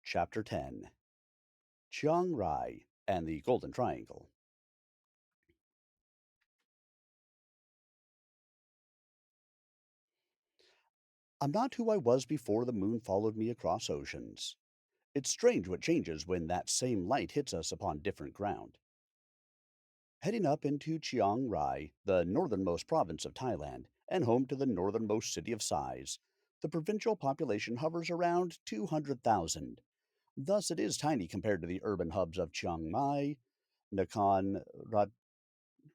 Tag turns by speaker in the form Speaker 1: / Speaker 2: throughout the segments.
Speaker 1: Chapter 10 Chiang Rai and the Golden Triangle. I'm not who I was before the moon followed me across oceans. It's strange what changes when that same light hits us upon different ground. Heading up into Chiang Rai, the northernmost province of Thailand, and home to the northernmost city of size, the provincial population hovers around 200,000. Thus, it is tiny compared to the urban hubs of Chiang Mai, Nakhon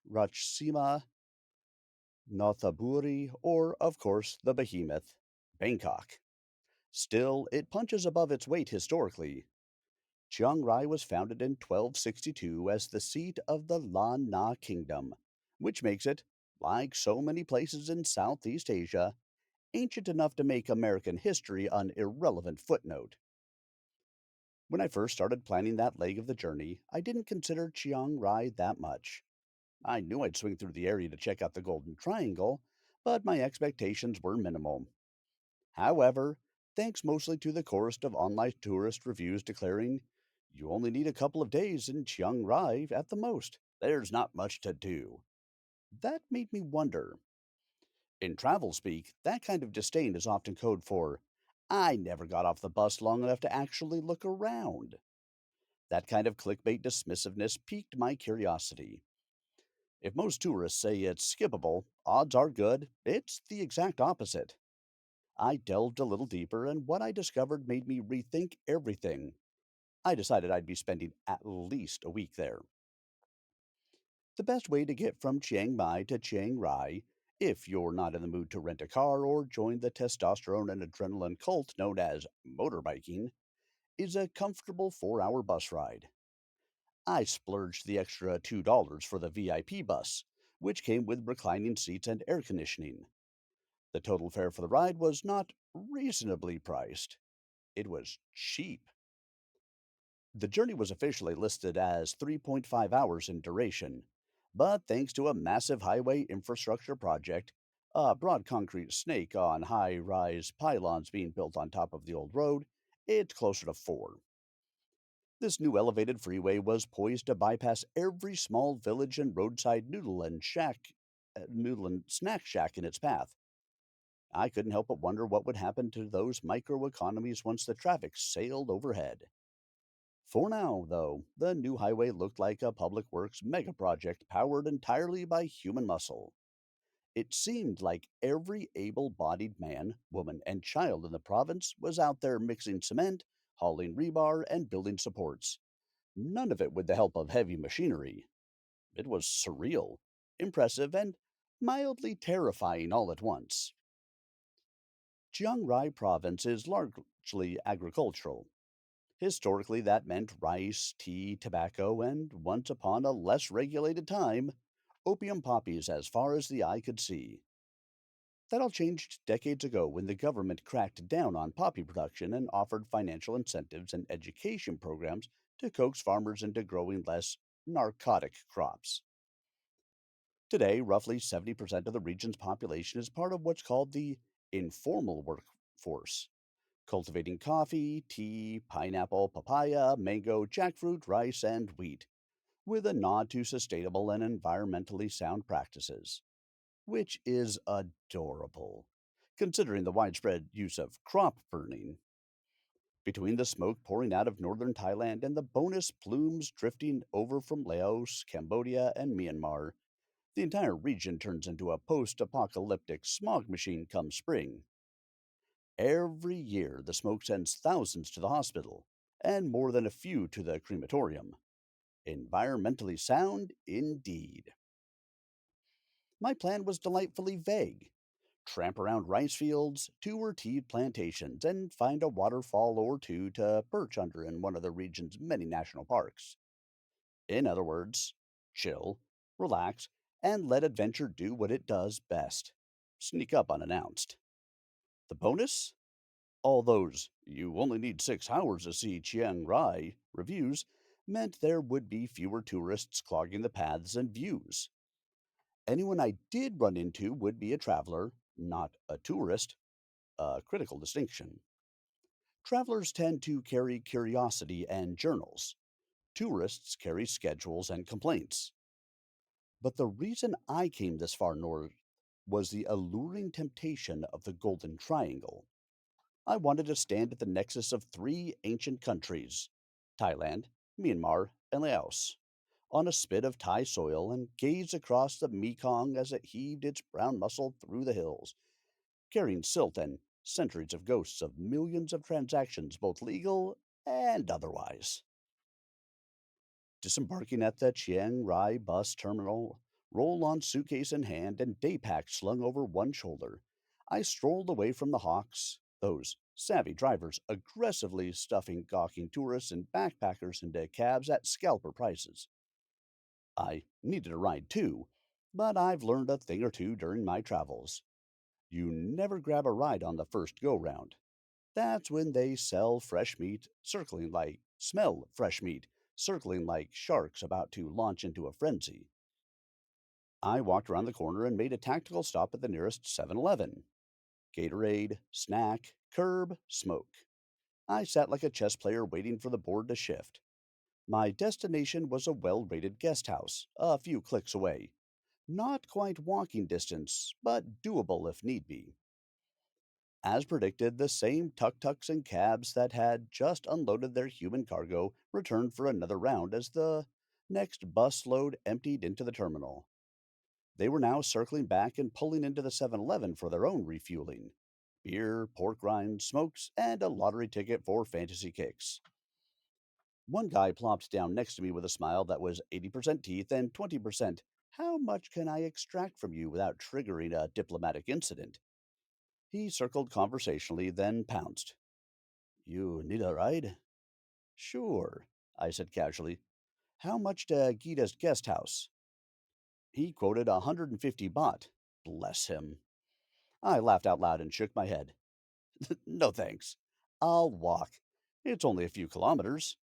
Speaker 1: Ratchasima, Nonthaburi, or, of course, the behemoth, Bangkok. Still, it punches above its weight historically. Chiang Rai was founded in 1262 as the seat of the Lan Na Kingdom, which makes it, like so many places in Southeast Asia, ancient enough to make American history an irrelevant footnote. When I first started planning that leg of the journey, I didn't consider Chiang Rai that much. I knew I'd swing through the area to check out the Golden Triangle, but my expectations were minimal. However, thanks mostly to the chorus of online tourist reviews declaring, you only need a couple of days in Chiang Rai at the most. There's not much to do. That made me wonder. In travel speak, that kind of disdain is often code for, I never got off the bus long enough to actually look around. That kind of clickbait dismissiveness piqued my curiosity. If most tourists say it's skippable, odds are good it's the exact opposite. I delved a little deeper, and what I discovered made me rethink everything. I decided I'd be spending at least a week there. The best way to get from Chiang Mai to Chiang Rai, if you're not in the mood to rent a car or join the testosterone and adrenaline cult known as motorbiking, is a comfortable 4-hour bus ride. I splurged the extra $2 for the VIP bus, which came with reclining seats and air conditioning. The total fare for the ride was not reasonably priced, it was cheap. The journey was officially listed as 3.5 hours in duration, but thanks to a massive highway infrastructure project, a broad concrete snake on high rise pylons being built on top of the old road, it's closer to 4. This new elevated freeway was poised to bypass every small village and roadside noodle and snack shack in its path. I couldn't help but wonder what would happen to those microeconomies once the traffic sailed overhead. For now, though, the new highway looked like a public works mega project powered entirely by human muscle. It seemed like every able bodied man, woman, and child in the province was out there mixing cement, hauling rebar, and building supports. None of it with the help of heavy machinery. It was surreal, impressive, and mildly terrifying all at once. Chiang Rai province is largely agricultural. Historically, that meant rice, tea, tobacco, and once upon a less regulated time, opium poppies as far as the eye could see. That all changed decades ago when the government cracked down on poppy production and offered financial incentives and education programs to coax farmers into growing less narcotic crops. Today, roughly 70% of the region's population is part of what's called the informal workforce, cultivating coffee, tea, pineapple, papaya, mango, jackfruit, rice, and wheat, with a nod to sustainable and environmentally sound practices, which is adorable, considering the widespread use of crop burning. Between the smoke pouring out of northern Thailand and the bonus plumes drifting over from Laos, Cambodia, and Myanmar, the entire region turns into a post apocalyptic smog machine come spring. Every year, the smoke sends thousands to the hospital, and more than a few to the crematorium. Environmentally sound indeed. My plan was delightfully vague: tramp around rice fields, tour tea plantations, and find a waterfall or two to perch under in one of the region's many national parks. In other words, chill, relax, and let adventure do what it does best: sneak up unannounced. The bonus? All those "you only need 6 hours to see Chiang Rai" reviews meant there would be fewer tourists clogging the paths and views. Anyone I did run into would be a traveler, not a tourist, a critical distinction. Travelers tend to carry curiosity and journals. Tourists carry schedules and complaints. But the reason I came this far north was the alluring temptation of the Golden Triangle. I wanted to stand at the nexus of three ancient countries, Thailand, Myanmar, and Laos, on a spit of Thai soil and gaze across the Mekong as it heaved its brown muscle through the hills, carrying silt and centuries of ghosts of millions of transactions, both legal and otherwise. Disembarking at the Chiang bus terminal, roll on suitcase in hand and day pack slung over one shoulder, I strolled away from the hawks, those savvy drivers aggressively stuffing gawking tourists and backpackers into cabs at scalper prices. I needed a ride too, but I've learned a thing or two during my travels. You never grab a ride on the first go round. That's when they smell fresh meat, circling like sharks about to launch into a frenzy. I walked around the corner and made a tactical stop at the nearest 7-Eleven. Gatorade, snack, curb, smoke. I sat like a chess player waiting for the board to shift. My destination was a well rated guest house, a few clicks away. Not quite walking distance, but doable if need be. As predicted, the same tuk tuks and cabs that had just unloaded their human cargo returned for another round as the next bus load emptied into the terminal. They were now circling back and pulling into the 7-Eleven for their own refueling. Beer, pork rinds, smokes, and a lottery ticket for fantasy kicks. One guy plopped down next to me with a smile that was 80% teeth and 20% how much can I extract from you without triggering a diplomatic incident? He circled conversationally, then pounced. You need a ride? Sure, I said casually. How much to Gita's guest house? He quoted 150 baht. Bless him. I laughed out loud and shook my head. No thanks. I'll walk. It's only a few kilometers.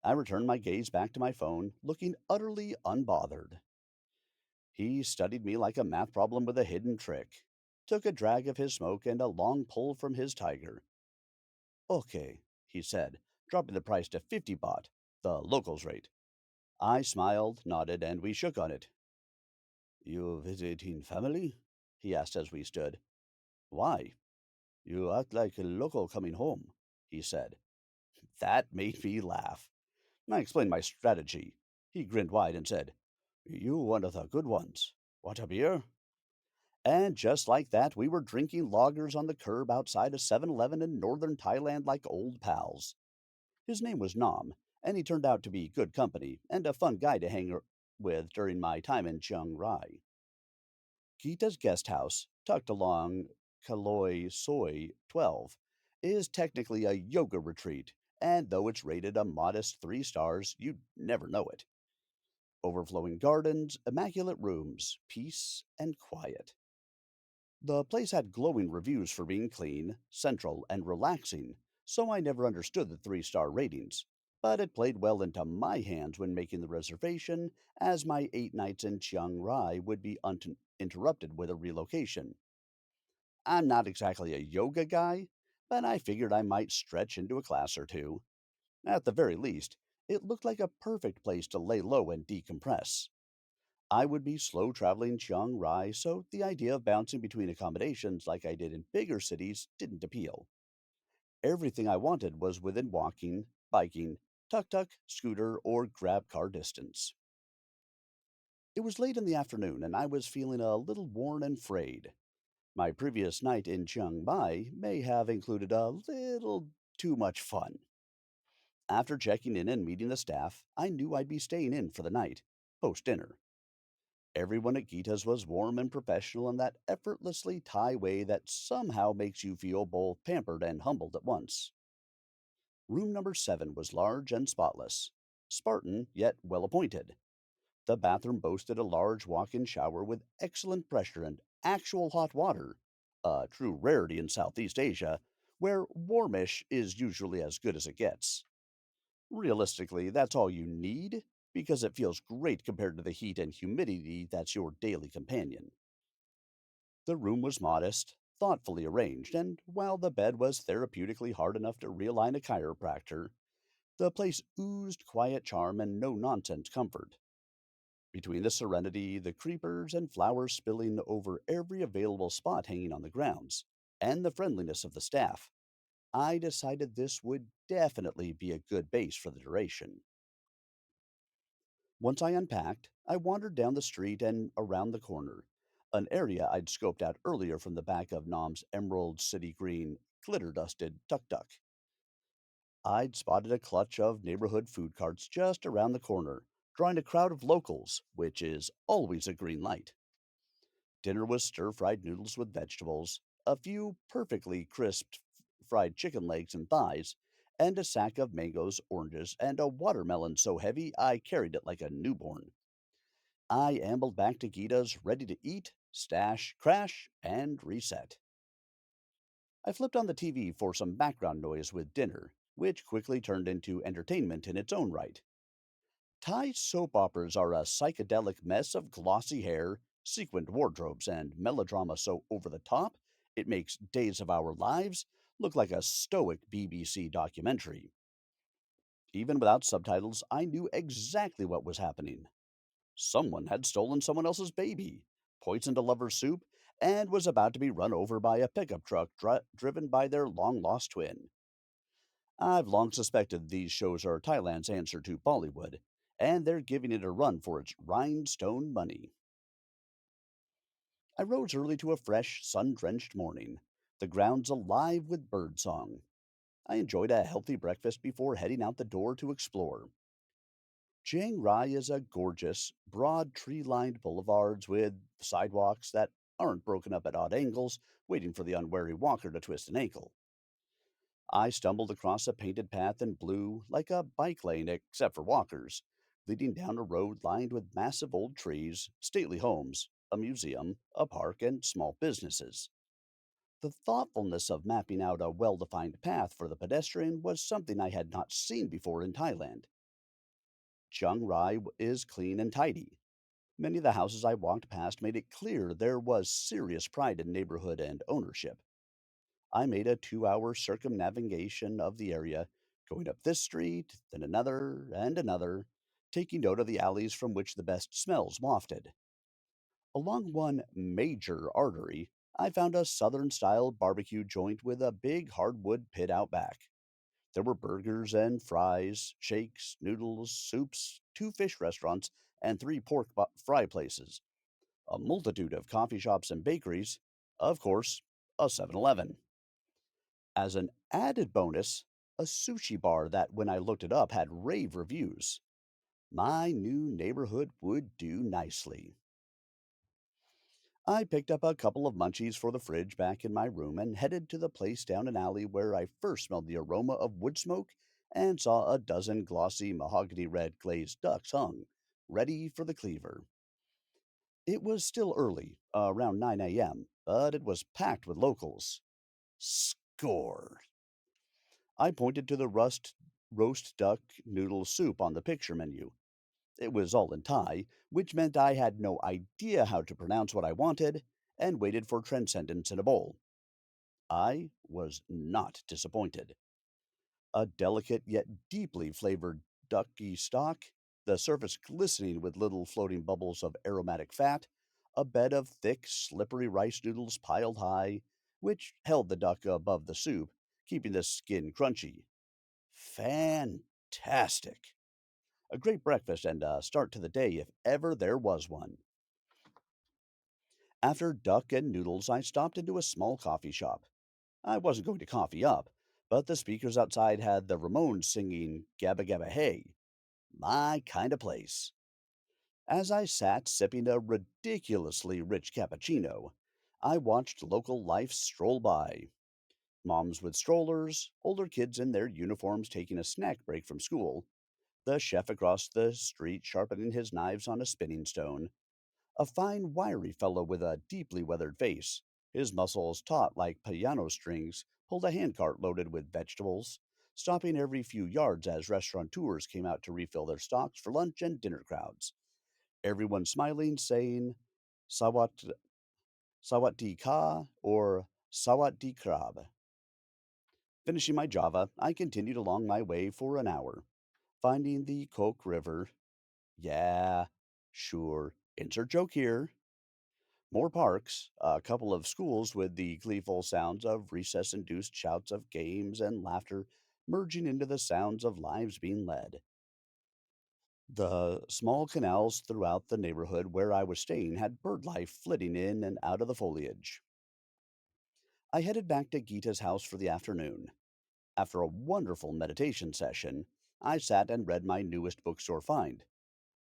Speaker 1: I returned my gaze back to my phone, looking utterly unbothered. He studied me like a math problem with a hidden trick, took a drag of his smoke and a long pull from his tiger. Okay, he said, dropping the price to 50 baht, the locals rate. I smiled, nodded, and we shook on it. You visiting family? He asked as we stood. Why? You act like a local coming home, he said. That made me laugh. I explained my strategy. He grinned wide and said, You one of the good ones. Want a beer? And just like that, we were drinking lagers on the curb outside a 7-Eleven in northern Thailand like old pals. His name was Nam, and he turned out to be good company and a fun guy to with during my time in Chiang Rai. Gita's guest house, tucked along Kaloi Soi 12, is technically a yoga retreat, and though it's rated a modest 3 stars, you'd never know it. Overflowing gardens, immaculate rooms, peace and quiet. The place had glowing reviews for being clean, central, and relaxing, so I never understood the 3 star ratings. But it played well into my hands when making the reservation, as my 8 nights in Chiang Rai would be uninterrupted with a relocation. I'm not exactly a yoga guy, but I figured I might stretch into a class or two. At the very least, it looked like a perfect place to lay low and decompress. I would be slow traveling Chiang Rai, so the idea of bouncing between accommodations like I did in bigger cities didn't appeal. Everything I wanted was within walking, biking, tuk tuk, scooter, or grab car distance. It was late in the afternoon, and I was feeling a little worn and frayed. My previous night in Chiang Mai may have included a little too much fun. After checking in and meeting the staff, I knew I'd be staying in for the night, post dinner. Everyone at Gita's was warm and professional in that effortlessly Thai way that somehow makes you feel both pampered and humbled at once. Room number 7 was large and spotless, Spartan yet well appointed. The bathroom boasted a large walk in shower with excellent pressure and actual hot water, a true rarity in Southeast Asia, where warmish is usually as good as it gets. Realistically, that's all you need, because it feels great compared to the heat and humidity that's your daily companion. The room was modest, thoughtfully arranged, and while the bed was therapeutically hard enough to realign a chiropractor, the place oozed quiet charm and no nonsense comfort. Between the serenity, the creepers and flowers spilling over every available spot hanging on the grounds, and the friendliness of the staff, I decided this would definitely be a good base for the duration. Once I unpacked, I wandered down the street and around the corner, an area I'd scoped out earlier from the back of Nom's emerald city green, glitter dusted tuk tuk. I'd spotted a clutch of neighborhood food carts just around the corner, drawing a crowd of locals, which is always a green light. Dinner was stir fried noodles with vegetables, a few perfectly crisped fried chicken legs and thighs, and a sack of mangoes, oranges, and a watermelon so heavy I carried it like a newborn. I ambled back to Gita's, ready to eat, stash, crash, and reset. I flipped on the TV for some background noise with dinner, which quickly turned into entertainment in its own right. Thai soap operas are a psychedelic mess of glossy hair, sequined wardrobes, and melodrama so over the top it makes Days of Our Lives look like a stoic BBC documentary. Even without subtitles, I knew exactly what was happening. Someone had stolen someone else's baby, poisoned a lover's soup, and was about to be run over by a pickup truck driven by their long lost twin. I've long suspected these shows are Thailand's answer to Bollywood, and they're giving it a run for its rhinestone money. I rose early to a fresh, sun drenched morning, the grounds alive with birdsong. I enjoyed a healthy breakfast before heading out the door to explore. Chiang Rai is a gorgeous, broad tree lined boulevards with sidewalks that aren't broken up at odd angles, waiting for the unwary walker to twist an ankle. I stumbled across a painted path in blue, like a bike lane except for walkers, leading down a road lined with massive old trees, stately homes, a museum, a park, and small businesses. The thoughtfulness of mapping out a well defined path for the pedestrian was something I had not seen before in Thailand. Chiang Rai is clean and tidy. Many of the houses I walked past made it clear there was serious pride in neighborhood and ownership. I made a 2 hour circumnavigation of the area, going up this street, then another, and another, taking note of the alleys from which the best smells wafted. Along one major artery, I found a southern style barbecue joint with a big hardwood pit out back. There were burgers and fries, shakes, noodles, soups, two fish restaurants, and three fry places, a multitude of coffee shops and bakeries, of course, a 7-Eleven. As an added bonus, a sushi bar that, when I looked it up, had rave reviews. My new neighborhood would do nicely. I picked up a couple of munchies for the fridge back in my room and headed to the place down an alley where I first smelled the aroma of wood smoke and saw a dozen glossy mahogany red glazed ducks hung, ready for the cleaver. It was still early, around 9 a.m., but it was packed with locals. Score! I pointed to the roast duck noodle soup on the picture menu. It was all in Thai, which meant I had no idea how to pronounce what I wanted, and waited for transcendence in a bowl. I was not disappointed. A delicate yet deeply flavored ducky stock, the surface glistening with little floating bubbles of aromatic fat, a bed of thick, slippery rice noodles piled high, which held the duck above the soup, keeping the skin crunchy. Fantastic! A great breakfast and a start to the day if ever there was one. After duck and noodles, I stopped into a small coffee shop. I wasn't going to coffee up, but the speakers outside had the Ramones singing Gabba Gabba Hey, my kind of place. As I sat sipping a ridiculously rich cappuccino, I watched local life stroll by. Moms with strollers, older kids in their uniforms taking a snack break from school, the chef across the street sharpening his knives on a spinning stone, a fine, wiry fellow with a deeply weathered face, his muscles taut like piano strings, pulled a handcart loaded with vegetables, stopping every few yards as restaurateurs came out to refill their stocks for lunch and dinner crowds. Everyone smiling, saying, Sawat, Sawat Di Ka, or Sawat di Krab. Finishing my Java, I continued along my way for an hour, finding the Coke River. Yeah, sure, insert joke here. More parks, a couple of schools with the gleeful sounds of recess induced shouts of games and laughter merging into the sounds of lives being led. The small canals throughout the neighborhood where I was staying had bird life flitting in and out of the foliage. I headed back to Gita's house for the afternoon. After a wonderful meditation session, I sat and read my newest bookstore find,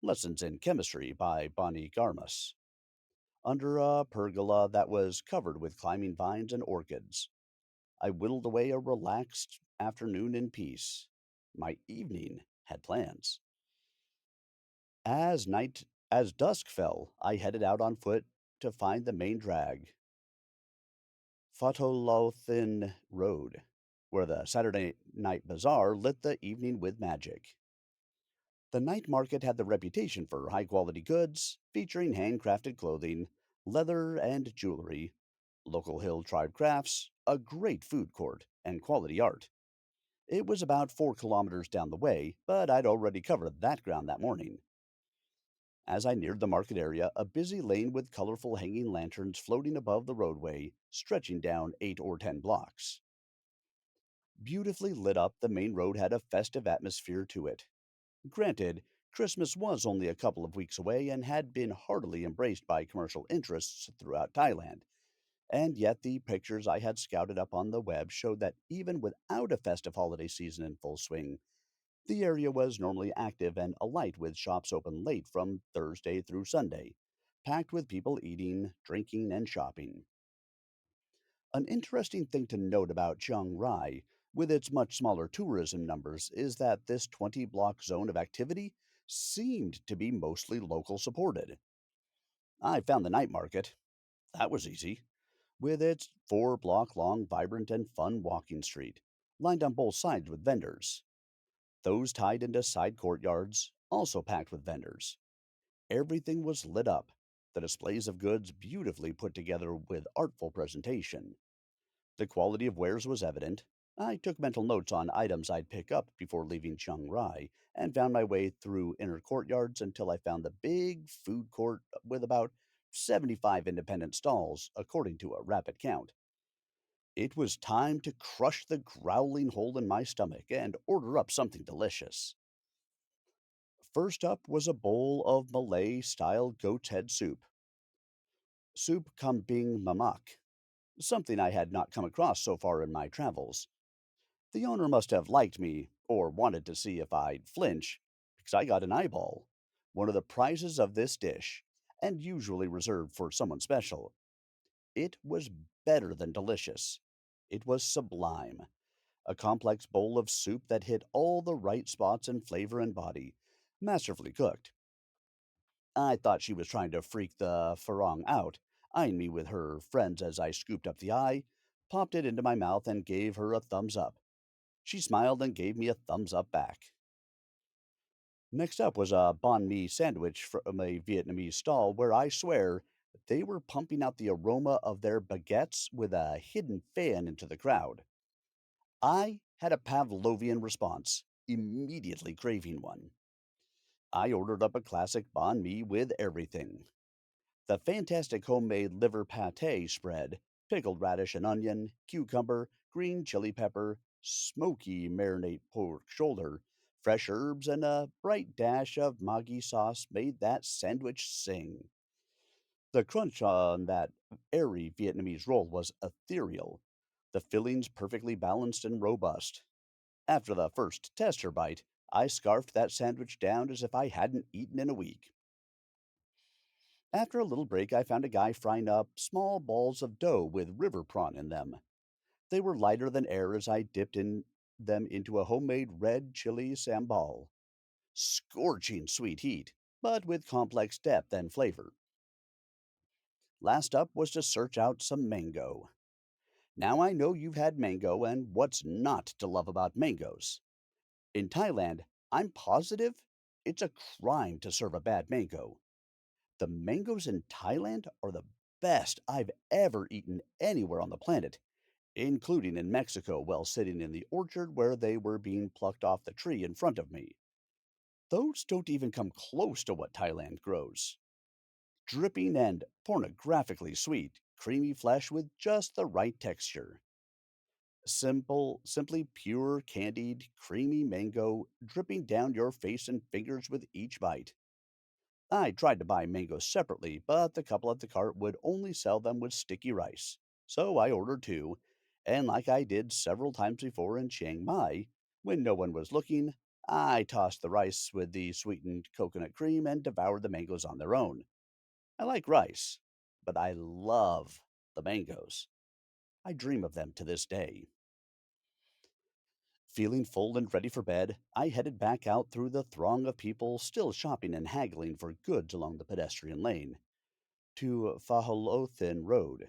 Speaker 1: Lessons in Chemistry by Bonnie Garmus, under a pergola that was covered with climbing vines and orchids. I whittled away a relaxed afternoon in peace. My evening had plans. As night as dusk fell, I headed out on foot to find the main drag, Fatolothin Road, where the Saturday night bazaar lit the evening with magic. The night market had the reputation for high quality goods, featuring handcrafted clothing, leather and jewelry, local hill tribe crafts, a great food court, and quality art. It was about 4 kilometers down the way, but I'd already covered that ground that morning. As I neared the market area, a busy lane with colorful hanging lanterns floating above the roadway, stretching down 8 or 10 blocks. Beautifully lit up, the main road had a festive atmosphere to it. Granted, Christmas was only a couple of weeks away and had been heartily embraced by commercial interests throughout Thailand, and yet the pictures I had scouted up on the web showed that even without a festive holiday season in full swing, the area was normally active and alight with shops open late from Thursday through Sunday, packed with people eating, drinking, and shopping. An interesting thing to note about Chiang Rai, with its much smaller tourism numbers, is that this 20-block zone of activity seemed to be mostly local supported. I found the night market. That was easy, with its 4 block long, vibrant, and fun walking street, lined on both sides with vendors. Those tied into side courtyards, also packed with vendors. Everything was lit up, the displays of goods beautifully put together with artful presentation. The quality of wares was evident. I took mental notes on items I'd pick up before leaving Chiang Rai and found my way through inner courtyards until I found the big food court with about 75 independent stalls, according to a rapid count. It was time to crush the growling hole in my stomach and order up something delicious. First up was a bowl of Malay style goat's head soup, soup kambing mamak, something I had not come across so far in my travels. The owner must have liked me or wanted to see if I'd flinch, because I got an eyeball, one of the prizes of this dish, and usually reserved for someone special. It was better than delicious. It was sublime, a complex bowl of soup that hit all the right spots in flavor and body, masterfully cooked. I thought she was trying to freak the farong out, eyeing me with her friends as I scooped up the eye, popped it into my mouth, and gave her a thumbs up. She smiled and gave me a thumbs up back. Next up was a banh mi sandwich from a Vietnamese stall where I swear they were pumping out the aroma of their baguettes with a hidden fan into the crowd. I had a Pavlovian response, immediately craving one. I ordered up a classic banh mi with everything. The fantastic homemade liver pate spread, pickled radish and onion, cucumber, green chili pepper, smoky marinate pork shoulder, fresh herbs, and a bright dash of Maggi sauce made that sandwich sing. The crunch on that airy Vietnamese roll was ethereal, the fillings perfectly balanced and robust. After the first tester bite, I scarfed that sandwich down as if I hadn't eaten in a week. After a little break, I found a guy frying up small balls of dough with river prawn in them. They were lighter than air as I dipped them into a homemade red chili sambal. Scorching sweet heat, but with complex depth and flavor. Last up was to search out some mango. Now I know you've had mango and what's not to love about mangoes. In Thailand, I'm positive it's a crime to serve a bad mango. The mangoes in Thailand are the best I've ever eaten anywhere on the planet, including in Mexico while sitting in the orchard where they were being plucked off the tree in front of me. Those don't even come close to what Thailand grows. Dripping and pornographically sweet, creamy flesh with just the right texture. Simply pure candied, creamy mango dripping down your face and fingers with each bite. I tried to buy mangoes separately, but the couple at the cart would only sell them with sticky rice. So I ordered two, and like I did several times before in Chiang Mai, when no one was looking, I tossed the rice with the sweetened coconut cream and devoured the mangoes on their own. I like rice, but I love the mangoes. I dream of them to this day. Feeling full and ready for bed, I headed back out through the throng of people still shopping and haggling for goods along the pedestrian lane to Faholothin Road,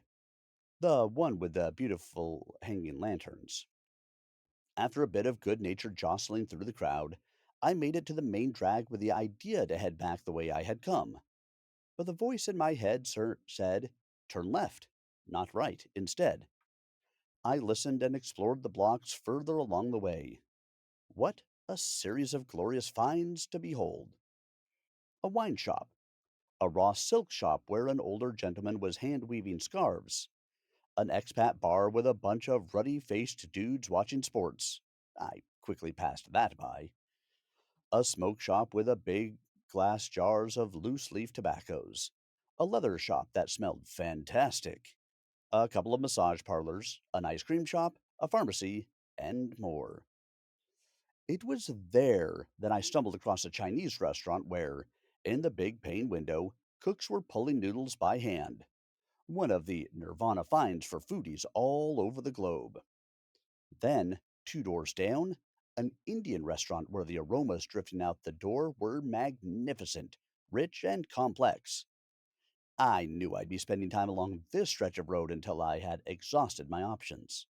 Speaker 1: the one with the beautiful hanging lanterns. After a bit of good natured jostling through the crowd, I made it to the main drag with the idea to head back the way I had come. But the voice in my head said, "Turn left, not right, instead." I listened and explored the blocks further along the way. What a series of glorious finds to behold! A wine shop, a raw silk shop where an older gentleman was hand weaving scarves, an expat bar with a bunch of ruddy faced dudes watching sports. I quickly passed that by. A smoke shop with a big glass jars of loose leaf tobaccos. A leather shop that smelled fantastic. A couple of massage parlors, an ice cream shop, a pharmacy, and more. It was there that I stumbled across a Chinese restaurant where, in the big pane window, cooks were pulling noodles by hand, one of the nirvana finds for foodies all over the globe. Then, two doors down, an Indian restaurant where the aromas drifting out the door were magnificent, rich, and complex. I knew I'd be spending time along this stretch of road until I had exhausted my options.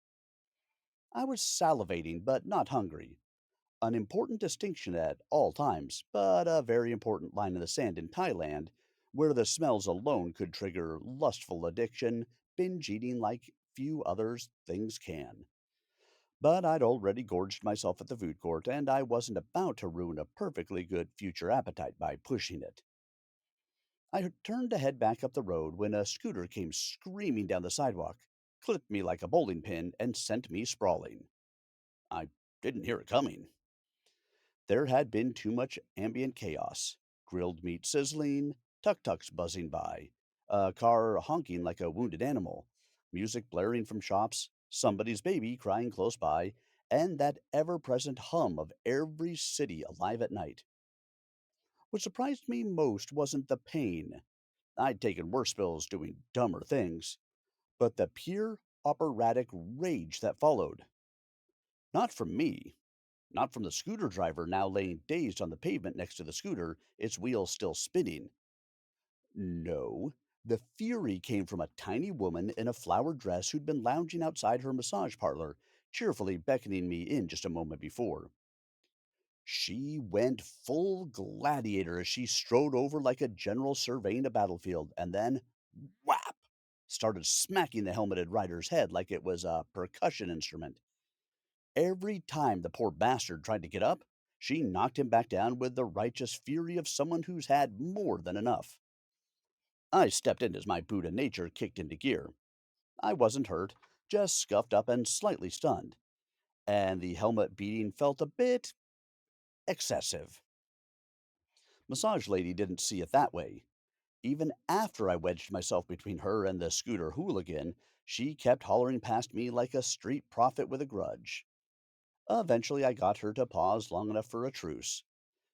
Speaker 1: I was salivating, but not hungry. An important distinction at all times, but a very important line in the sand in Thailand, where the smells alone could trigger lustful addiction, binge eating like few others things can. But I'd already gorged myself at the food court, and I wasn't about to ruin a perfectly good future appetite by pushing it. I turned to head back up the road when a scooter came screaming down the sidewalk, clipped me like a bowling pin, and sent me sprawling. I didn't hear it coming. There had been too much ambient chaos. Grilled meat sizzling, tuk-tuks buzzing by, a car honking like a wounded animal, music blaring from shops, somebody's baby crying close by, and that ever-present hum of every city alive at night. What surprised me most wasn't the pain. I'd taken worse spills doing dumber things, but the pure operatic rage that followed. Not from me, not from the scooter driver now laying dazed on the pavement next to the scooter, its wheels still spinning. No, the fury came from a tiny woman in a flowered dress who'd been lounging outside her massage parlor, cheerfully beckoning me in just a moment before. She went full gladiator as she strode over like a general surveying a battlefield, and then, whap, started smacking the helmeted rider's head like it was a percussion instrument. Every time the poor bastard tried to get up, she knocked him back down with the righteous fury of someone who's had more than enough. I stepped in as my Buddha nature kicked into gear. I wasn't hurt, just scuffed up and slightly stunned, and the helmet beating felt a bit excessive. Massage lady didn't see it that way. Even after I wedged myself between her and the scooter hooligan, she kept hollering past me like a street prophet with a grudge. Eventually, I got her to pause long enough for a truce.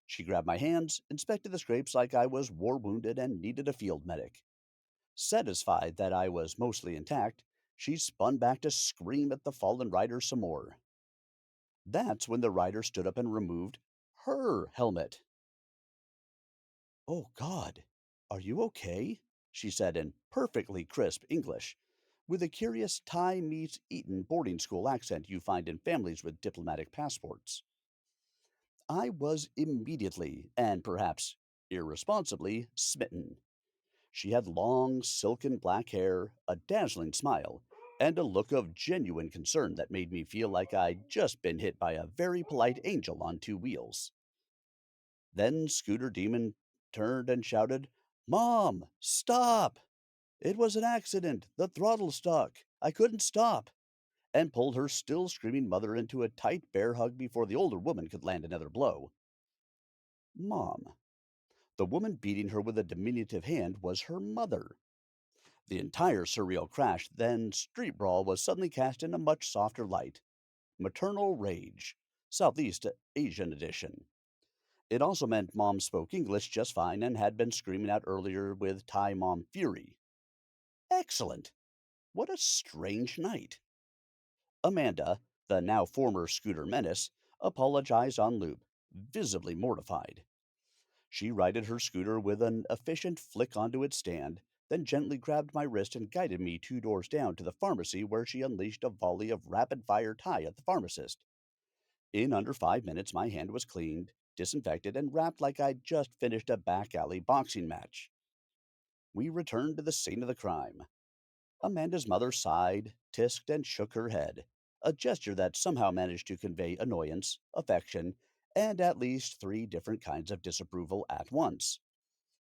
Speaker 1: She grabbed my hands, inspected the scrapes like I was war wounded and needed a field medic. Satisfied that I was mostly intact, she spun back to scream at the fallen rider some more. That's when the rider stood up and removed her helmet. "Oh, God, are you okay?" she said in perfectly crisp English, with a curious Thai meets Eton boarding school accent you find in families with diplomatic passports. I was immediately, and perhaps irresponsibly, smitten. She had long, silken black hair, a dazzling smile, and a look of genuine concern that made me feel like I'd just been hit by a very polite angel on two wheels. Then Scooter Demon turned and shouted, "Mom, stop! It was an accident. The throttle stuck. I couldn't stop," and pulled her still screaming mother into a tight bear hug before the older woman could land another blow. Mom. The woman beating her with a diminutive hand was her mother. The entire surreal crash, then street brawl, was suddenly cast in a much softer light. Maternal rage. Southeast Asian edition. It also meant Mom spoke English just fine and had been screaming out earlier with Thai Mom fury. Excellent! What a strange night. Amanda, the now former Scooter Menace, apologized on loop, visibly mortified. She righted her scooter with an efficient flick onto its stand, then gently grabbed my wrist and guided me two doors down to the pharmacy where she unleashed a volley of rapid fire Thai at the pharmacist. In under 5 minutes, my hand was cleaned, disinfected, and wrapped like I'd just finished a back alley boxing match. We returned to the scene of the crime. Amanda's mother sighed, tisked, and shook her head, a gesture that somehow managed to convey annoyance, affection, and at least three different kinds of disapproval at once.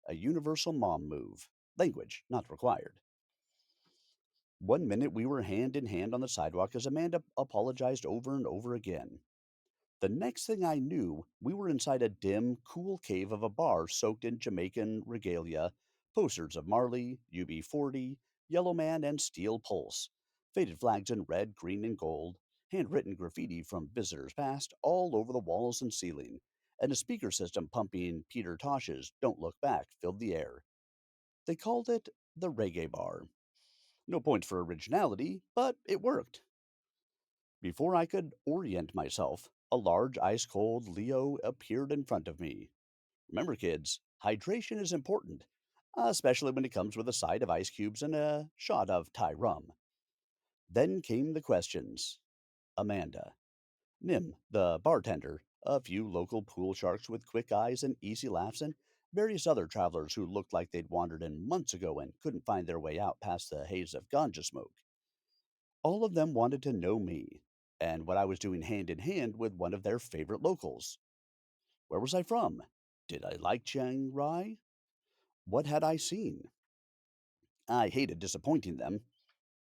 Speaker 1: A universal mom move. Language not required. One minute we were hand in hand on the sidewalk as Amanda apologized over and over again. The next thing I knew, we were inside a dim, cool cave of a bar soaked in Jamaican regalia, posters of Marley, UB40, Yellow Man, and Steel Pulse, faded flags in red, green, and gold, handwritten graffiti from visitors past all over the walls and ceiling, and a speaker system pumping Peter Tosh's Don't Look Back filled the air. They called it the Reggae Bar. No points for originality, but it worked. Before I could orient myself, a large ice cold Leo appeared in front of me. Remember, kids, hydration is important, especially when it comes with a side of ice cubes and a shot of Thai rum. Then came the questions. Amanda. Nim, the bartender, a few local pool sharks with quick eyes and easy laughs, and various other travelers who looked like they'd wandered in months ago and couldn't find their way out past the haze of ganja smoke. All of them wanted to know me, and what I was doing hand in hand with one of their favorite locals. Where was I from? Did I like Chiang Rai? What had I seen? I hated disappointing them.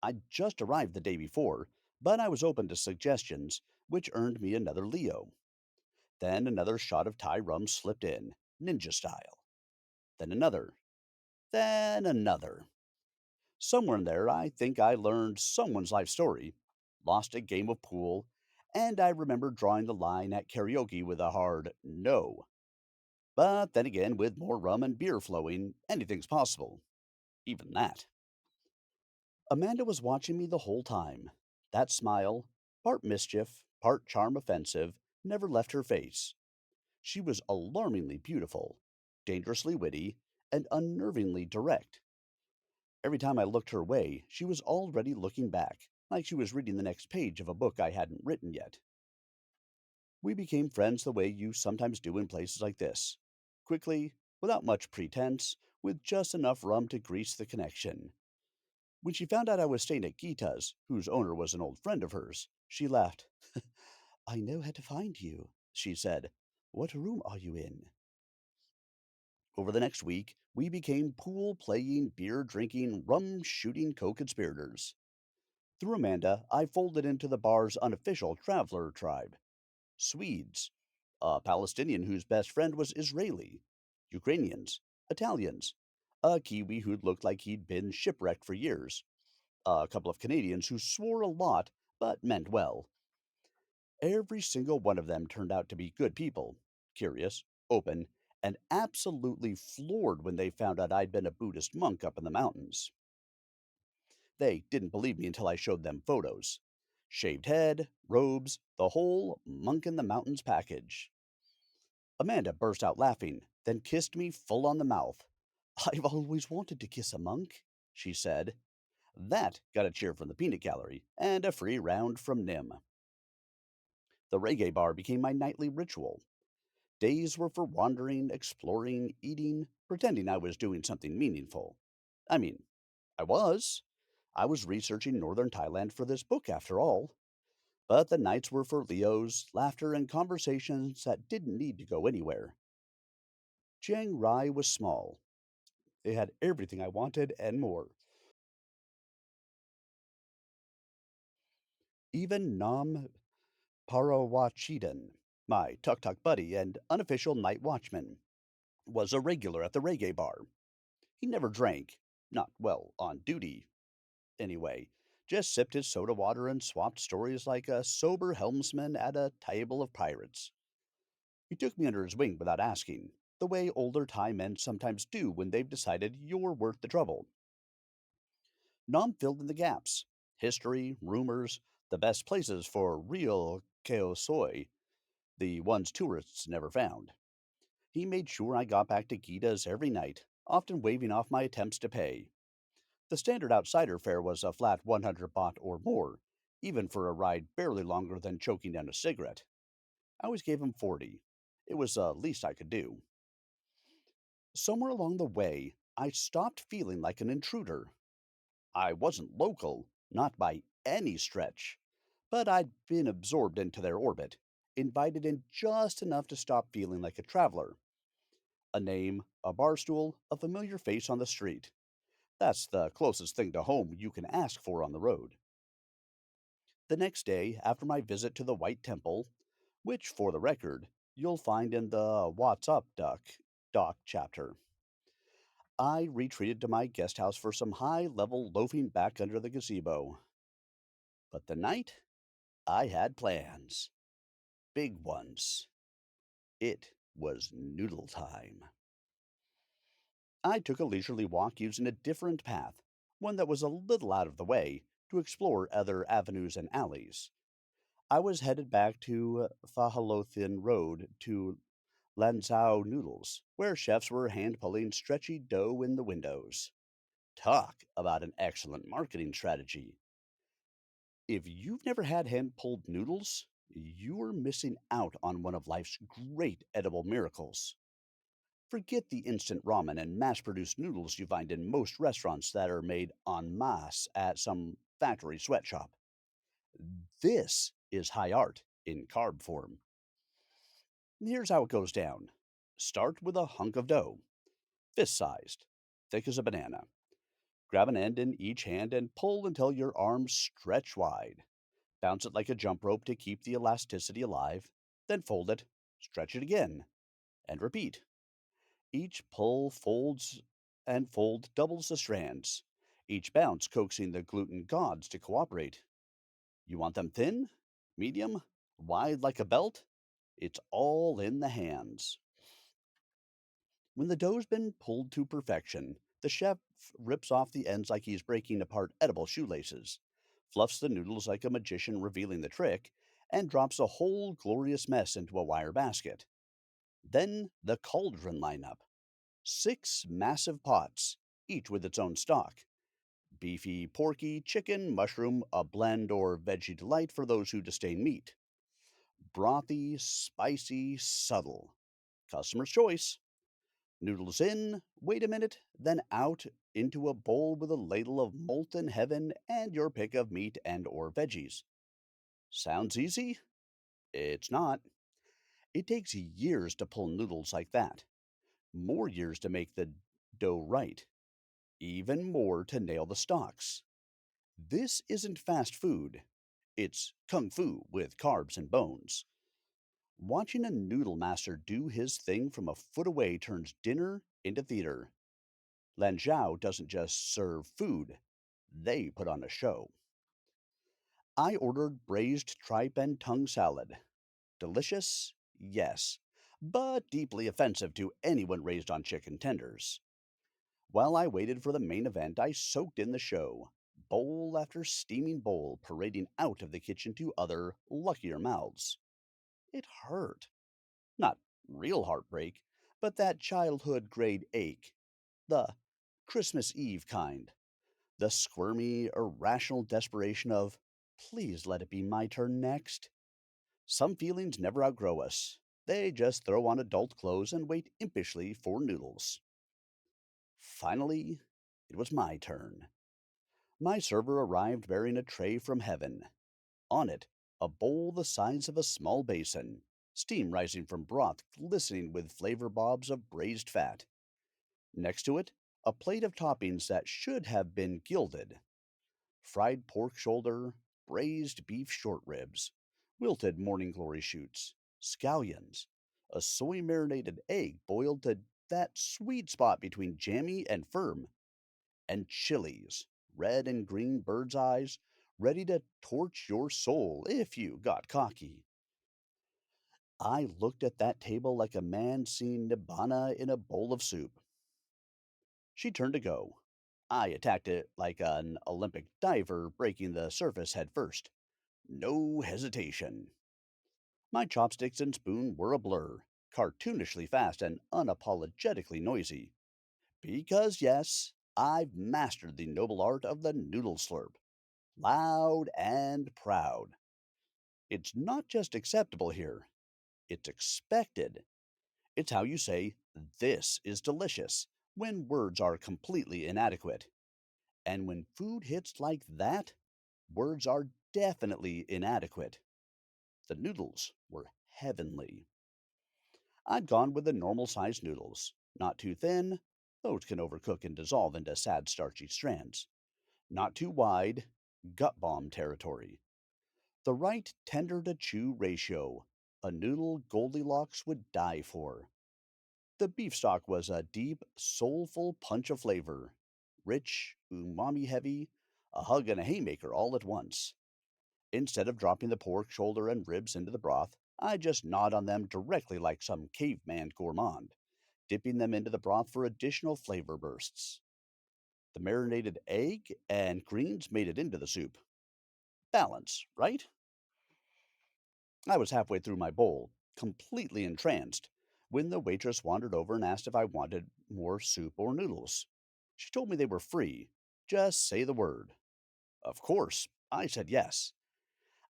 Speaker 1: I'd just arrived the day before, but I was open to suggestions, which earned me another Leo. Then another shot of Thai rum slipped in, ninja style. Then another. Then another. Somewhere in there, I think I learned someone's life story, lost a game of pool, and I remember drawing the line at karaoke with a hard no. But then again, with more rum and beer flowing, anything's possible. Even that. Amanda was watching me the whole time. That smile, part mischief, part charm offensive, never left her face. She was alarmingly beautiful, dangerously witty, and unnervingly direct. Every time I looked her way, she was already looking back, like she was reading the next page of a book I hadn't written yet. We became friends the way you sometimes do in places like this. Quickly, without much pretense, with just enough rum to grease the connection. When she found out I was staying at Gita's, whose owner was an old friend of hers, she laughed. "I know how to find you," she said. "What room are you in?" Over the next week, we became pool playing, beer drinking, rum shooting co conspirators. Through Amanda, I folded into the bar's unofficial traveler tribe. Swedes, a Palestinian whose best friend was Israeli, Ukrainians, Italians, a Kiwi who'd looked like he'd been shipwrecked for years, a couple of Canadians who swore a lot but meant well. Every single one of them turned out to be good people, curious, open, and absolutely floored when they found out I'd been a Buddhist monk up in the mountains. They didn't believe me until I showed them photos. Shaved head, robes, the whole monk in the mountains package. Amanda burst out laughing, then kissed me full on the mouth. "I've always wanted to kiss a monk," she said. That got a cheer from the peanut gallery and a free round from Nim. The reggae bar became my nightly ritual. Days were for wandering, exploring, eating, pretending I was doing something meaningful. I mean, I was. I was researching northern Thailand for this book after all. But the nights were for Leo's, laughter, and conversations that didn't need to go anywhere. Chiang Rai was small. It had everything I wanted and more. Even Nam Parawachidan, my tuk tuk buddy and unofficial night watchman, was a regular at the reggae bar. He never drank, not well on duty, anyway. Just sipped his soda water and swapped stories like a sober helmsman at a table of pirates. He took me under his wing without asking, the way older Thai men sometimes do when they've decided you're worth the trouble. Nam filled in the gaps history, rumors, the best places for real Keosoi, the ones tourists never found. He made sure I got back to Gita's every night, often waving off my attempts to pay. The standard outsider fare was a flat 100 baht or more, even for a ride barely longer than choking down a cigarette. I always gave him 40. It was the least I could do. Somewhere along the way, I stopped feeling like an intruder. I wasn't local, not by any stretch, but I'd been absorbed into their orbit, invited in just enough to stop feeling like a traveler. A name, a bar stool, a familiar face on the street. That's the closest thing to home you can ask for on the road. The next day, after my visit to the White Temple, which, for the record, you'll find in the What's Up Doc chapter, I retreated to my guest house for some high level loafing back under the gazebo. But the night, I had plans. Big ones. It was noodle time. I took a leisurely walk using a different path, one that was a little out of the way, to explore other avenues and alleys. I was headed back to Fahalothin Road to Lanzhou Noodles, where chefs were hand pulling stretchy dough in the windows. Talk about an excellent marketing strategy. If you've never had hand pulled noodles, you're missing out on one of life's great edible miracles. Forget the instant ramen and mass produced noodles you find in most restaurants that are made en masse at some factory sweatshop. This is high art in carb form. Here's how it goes down: start with a hunk of dough, fist sized, thick as a banana. Grab an end in each hand and pull until your arms stretch wide. Bounce it like a jump rope to keep the elasticity alive. Then fold it, stretch it again, and repeat. Each pull folds and fold doubles the strands, each bounce coaxing the gluten gods to cooperate. You want them thin, medium, wide like a belt? It's all in the hands. When the dough's been pulled to perfection, the chef rips off the ends like he's breaking apart edible shoelaces, fluffs the noodles like a magician revealing the trick, and drops a whole glorious mess into a wire basket. Then the cauldron lineup: 6 massive pots, each with its own stock. Beefy, porky, chicken, mushroom, a blend or veggie delight for those who disdain meat. Brothy, spicy, subtle. Customer's choice. Noodles in, wait a minute, then out into a bowl with a ladle of molten heaven and your pick of meat and or veggies. Sounds easy? It's not. It takes years to pull noodles like that. More years to make the dough right. Even more to nail the stocks. This isn't fast food. It's kung fu with carbs and bones. Watching a noodle master do his thing from a foot away turns dinner into theater. Lanzhou doesn't just serve food, they put on a show. I ordered braised tripe and tongue salad. Delicious? Yes, but deeply offensive to anyone raised on chicken tenders. While I waited for the main event, I soaked in the show, bowl after steaming bowl parading out of the kitchen to other, luckier mouths. It hurt. Not real heartbreak, but that childhood grade ache. The Christmas Eve kind. The squirmy, irrational desperation of, please let it be my turn next. Some feelings never outgrow us. They just throw on adult clothes and wait impishly for noodles. Finally, It was my turn. My server arrived bearing a tray from heaven. On it, a bowl the size of a small basin, steam rising from broth glistening with flavor bobs of braised fat. Next to it, a plate of toppings that should have been gilded: fried pork shoulder, braised beef short ribs, wilted morning glory shoots, scallions, a soy marinated egg boiled to that sweet spot between jammy and firm, and chilies, red and green bird's eyes, ready to torch your soul if you got cocky. I looked at that table like a man seeing nibbana in a bowl of soup. She turned to go. I attacked it like an Olympic diver breaking the surface head first. No hesitation. My chopsticks and spoon were a blur, cartoonishly fast and unapologetically noisy. Because, yes, I've mastered the noble art of the noodle slurp. Loud and proud. It's not just acceptable here, it's expected. It's how you say, "This is delicious," when words are completely inadequate. And when food hits like that, words are definitely inadequate. The noodles were heavenly. I'd gone with the normal sized noodles. Not too thin, those can overcook and dissolve into sad starchy strands. Not too wide, gut bomb territory. The right tender to chew ratio, a noodle Goldilocks would die for. The beef stock was a deep, soulful punch of flavor. Rich, umami heavy, a hug and a haymaker all at once. Instead of dropping the pork, shoulder, and ribs into the broth, I just gnawed on them directly like some caveman gourmand, dipping them into the broth for additional flavor bursts. The marinated egg and greens made it into the soup. Balance, right? I was halfway through my bowl, completely entranced, when the waitress wandered over and asked if I wanted more soup or noodles. She told me they were free. Just say the word. Of course, I said yes.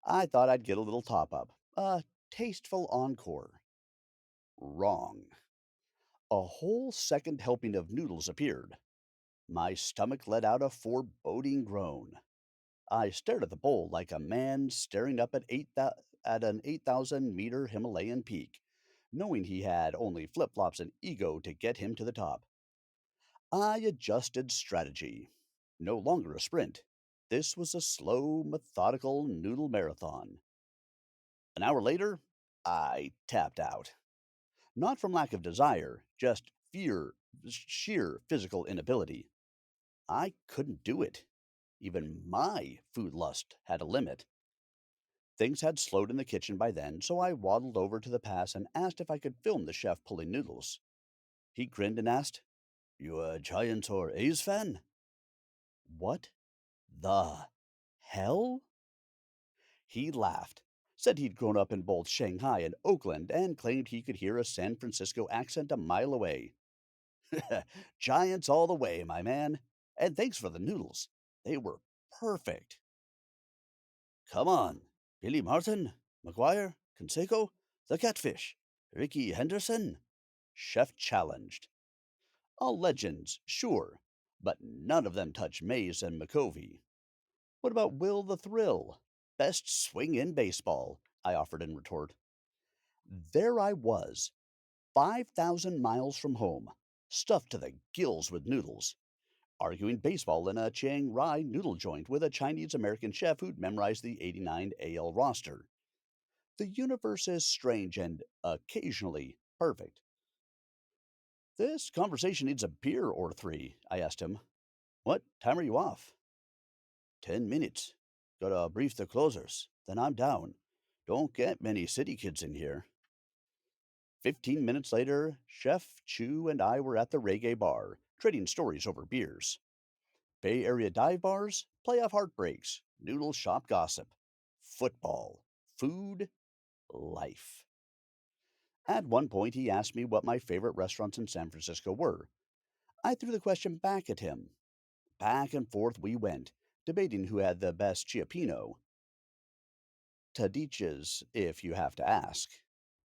Speaker 1: I thought I'd get a little top up, a tasteful encore. Wrong. A whole second helping of noodles appeared. My stomach let out a foreboding groan. I stared at the bowl like a man staring up at an 8,000-meter Himalayan peak, knowing he had only flip-flops and ego to get him to the top. I adjusted strategy. No longer a sprint. This was a slow, methodical noodle marathon. An hour later, I tapped out. Not from lack of desire, just sheer physical inability. I couldn't do it. Even my food lust had a limit. Things had slowed in the kitchen by then, so I waddled over to the pass and asked if I could film the chef pulling noodles. He grinned and asked, "You a Giants or A's fan?" What the hell? He laughed, said he'd grown up in both Shanghai and Oakland, and claimed he could hear a San Francisco accent a mile away. Giants all the way, my man. And thanks for the noodles. They were perfect. Come on. Billy Martin, McGuire, Conseco, the Catfish, Ricky Henderson. Chef challenged. All legends, sure, but none of them touch Mays and McCovey. What about Will the Thrill? Best swing in baseball, I offered in retort. There I was, 5,000 miles from home, stuffed to the gills with noodles, arguing baseball in a Chiang noodle joint with a Chinese American chef who'd memorized the '89 AL roster. The universe is strange and occasionally perfect. This conversation needs a beer or three, I asked him. What time are you off? 10 minutes. Gotta brief the closers. Then I'm down. Don't get many city kids in here. 15 minutes later, Chef Chu and I were at the reggae bar, trading stories over beers. Bay Area dive bars, playoff heartbreaks, noodle shop gossip, football, food, life. At one point, he asked me what my favorite restaurants in San Francisco were. I threw the question back at him. Back and forth we went, debating who had the best chiapino. Tadiches, if you have to ask.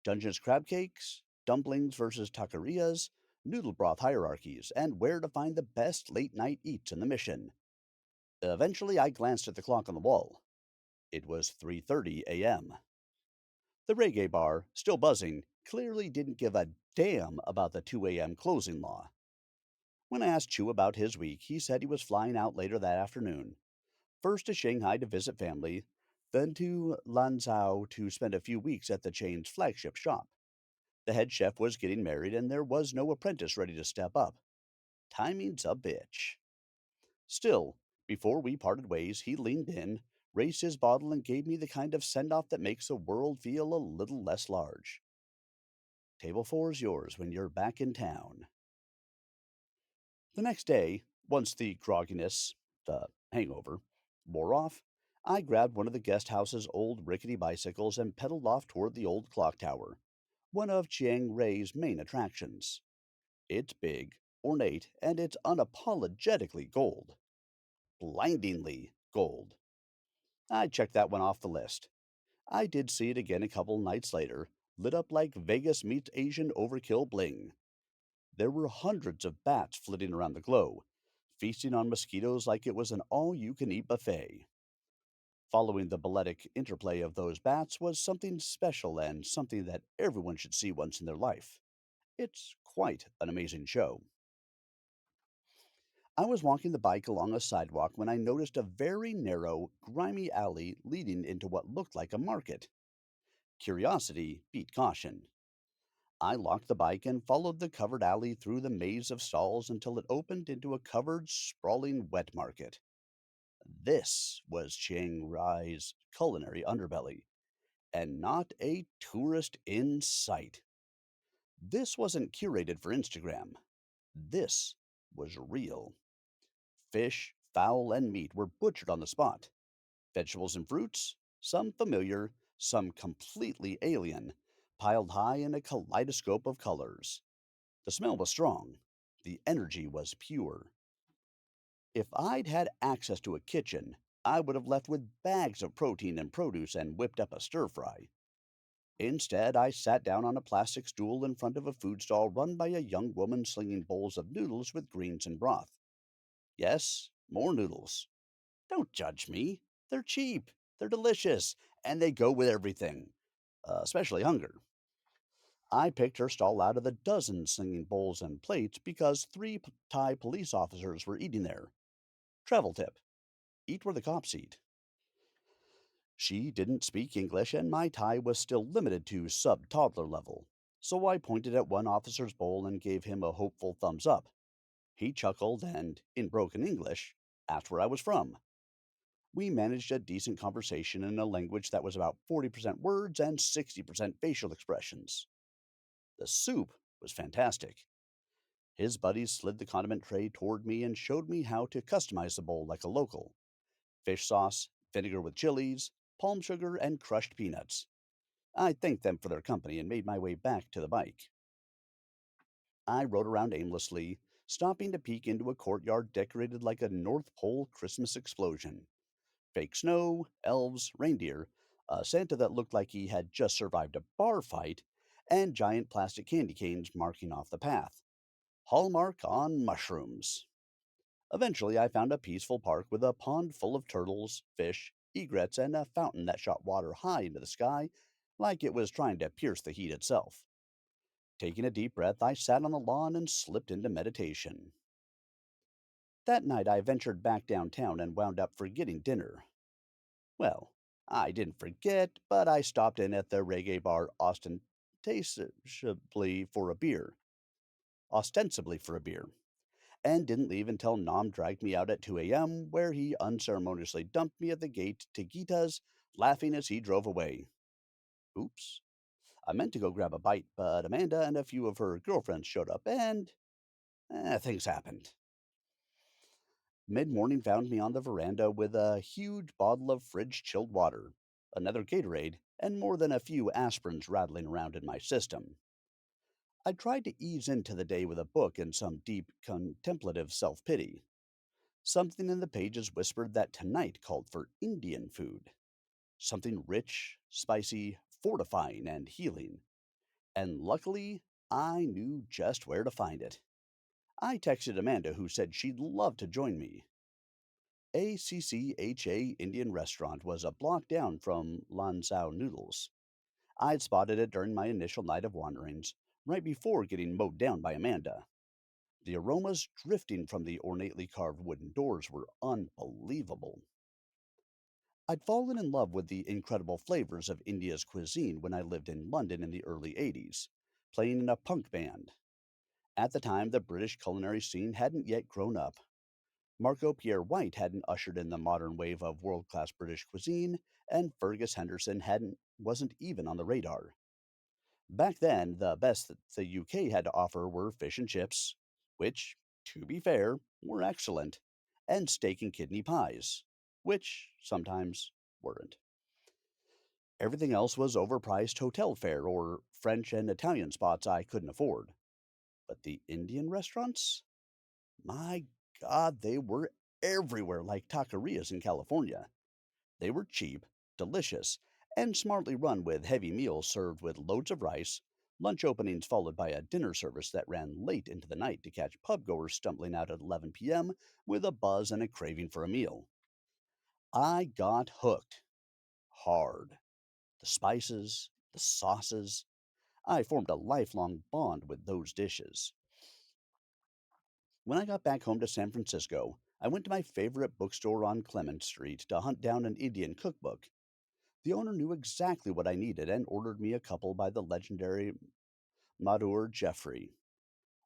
Speaker 1: Dungeness crab cakes, dumplings versus taquerias, noodle broth hierarchies, and where to find the best late night eats in the mission. Eventually, I glanced at the clock on the wall. It was 3:30 a.m. The reggae bar, still buzzing, clearly didn't give a damn about the 2 a.m. closing law. When I asked Chu about his week, he said he was flying out later that afternoon, first to Shanghai to visit family, then to Lanzhou to spend a few weeks at the chain's flagship shop. The head chef was getting married, and there was no apprentice ready to step up. Timing's a bitch. Still, before we parted ways, he leaned in, raised his bottle, and gave me the kind of send off that makes the world feel a little less large. Table four's yours when you're back in town. The next day, once the grogginess, the hangover, wore off, I grabbed one of the guest house's old rickety bicycles and pedaled off toward the old clock tower, one of Chiang Rai's main attractions. It's big, ornate, and it's unapologetically gold. Blindingly gold. I checked that one off the list. I did see it again a couple nights later, lit up like Vegas meets Asian overkill bling. There were hundreds of bats flitting around the glow, feasting on mosquitoes like it was an all you can eat buffet. Following the balletic interplay of those bats was something special and something that everyone should see once in their life. It's quite an amazing show. I was walking the bike along a sidewalk when I noticed a very narrow, grimy alley leading into what looked like a market. Curiosity beat caution. I locked the bike and followed the covered alley through the maze of stalls until it opened into a covered, sprawling wet market. This was Chiang Rai's culinary underbelly, and not a tourist in sight. This wasn't curated for Instagram. This was real. Fish, fowl, and meat were butchered on the spot. Vegetables and fruits, some familiar, some completely alien, piled high in a kaleidoscope of colors. The smell was strong. The energy was pure. If I'd had access to a kitchen, I would have left with bags of protein and produce and whipped up a stir fry. Instead, I sat down on a plastic stool in front of a food stall run by a young woman slinging bowls of noodles with greens and broth. Yes, more noodles. Don't judge me. They're cheap, they're delicious, and they go with everything, especially hunger. I picked her stall out of the dozens slinging bowls and plates because Thai police officers were eating there. Travel tip: eat where the cops eat. She didn't speak English, and my Thai was still limited to sub toddler level, so I pointed at one officer's bowl and gave him a hopeful thumbs up. He chuckled and, in broken English, asked where I was from. We managed a decent conversation in a language that was about 40% words and 60% facial expressions. The soup was fantastic. His buddies slid the condiment tray toward me and showed me how to customize the bowl like a local: fish sauce, vinegar with chilies, palm sugar, and crushed peanuts. I thanked them for their company and made my way back to the bike. I rode around aimlessly, stopping to peek into a courtyard decorated like a North Pole Christmas explosion. Fake snow, elves, reindeer, a Santa that looked like he had just survived a bar fight, and giant plastic candy canes marking off the path. Hallmark on mushrooms. Eventually, I found a peaceful park with a pond full of turtles, fish, egrets, and a fountain that shot water high into the sky like it was trying to pierce the heat itself. Taking a deep breath, I sat on the lawn and slipped into meditation. That night, I ventured back downtown and wound up forgetting dinner. Well, I didn't forget, but I stopped in at the reggae bar ostensibly for a beer, and didn't leave until Nom dragged me out at 2 a.m., where he unceremoniously dumped me at the gate to Gita's, laughing as he drove away. Oops. I meant to go grab a bite, but Amanda and a few of her girlfriends showed up, and things happened. Mid morning found me on the veranda with a huge bottle of fridge chilled water, another Gatorade, and more than a few aspirins rattling around in my system. I tried to ease into the day with a book and some deep, contemplative self pity. Something in the pages whispered that tonight called for Indian food. Something rich, spicy, fortifying, and healing. And luckily, I knew just where to find it. I texted Amanda, who said she'd love to join me. ACCHA Indian Restaurant was a block down from Lansao Noodles. I'd spotted it during my initial night of wanderings, right before getting mowed down by Amanda. The aromas drifting from the ornately carved wooden doors were unbelievable. I'd fallen in love with the incredible flavors of India's cuisine when I lived in London in the early 80s, playing in a punk band. At the time, the British culinary scene hadn't yet grown up. Marco Pierre White hadn't ushered in the modern wave of world-class British cuisine, and Fergus Henderson wasn't even on the radar. Back then, the best that the UK had to offer were fish and chips, which, to be fair, were excellent, and steak and kidney pies, which sometimes weren't. Everything else was overpriced hotel fare or French and Italian spots I couldn't afford. But the Indian restaurants? My God, they were everywhere like taquerias in California. They were cheap, delicious, and smartly run with heavy meals served with loads of rice, lunch openings followed by a dinner service that ran late into the night to catch pubgoers stumbling out at 11 p.m. with a buzz and a craving for a meal. I got hooked. Hard. The spices, the sauces. I formed a lifelong bond with those dishes. When I got back home to San Francisco, I went to my favorite bookstore on Clement Street to hunt down an Indian cookbook. The owner knew exactly what I needed and ordered me a couple by the legendary Madhur Jeffrey.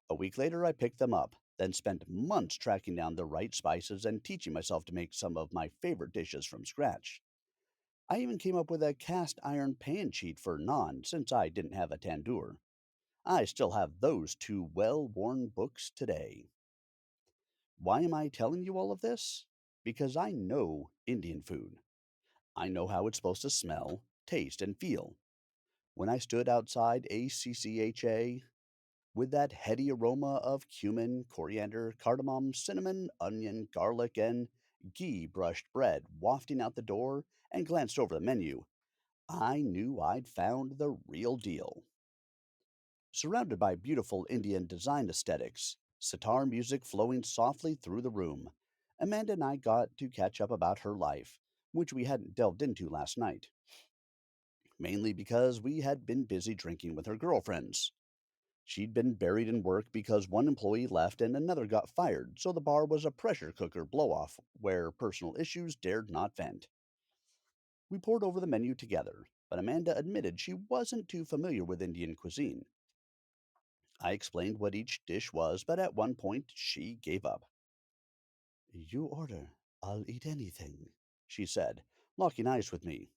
Speaker 1: A week later, I picked them up, then spent months tracking down the right spices and teaching myself to make some of my favorite dishes from scratch. I even came up with a cast iron pan cheat for naan since I didn't have a tandoor. I still have those two well worn books today. Why am I telling you all of this? Because I know Indian food. I know how it's supposed to smell, taste, and feel. When I stood outside ACCHA with that heady aroma of cumin, coriander, cardamom, cinnamon, onion, garlic, and ghee brushed bread wafting out the door and glanced over the menu, I knew I'd found the real deal. Surrounded by beautiful Indian design aesthetics, sitar music flowing softly through the room, Amanda and I got to catch up about her life, which we hadn't delved into last night, mainly because we had been busy drinking with her girlfriends. She'd been buried in work because one employee left and another got fired, so the bar was a pressure cooker blow off where personal issues dared not vent. We poured over the menu together, but Amanda admitted she wasn't too familiar with Indian cuisine. I explained what each dish was, but at one point she gave up. You order, I'll eat anything, she said, locking eyes with me.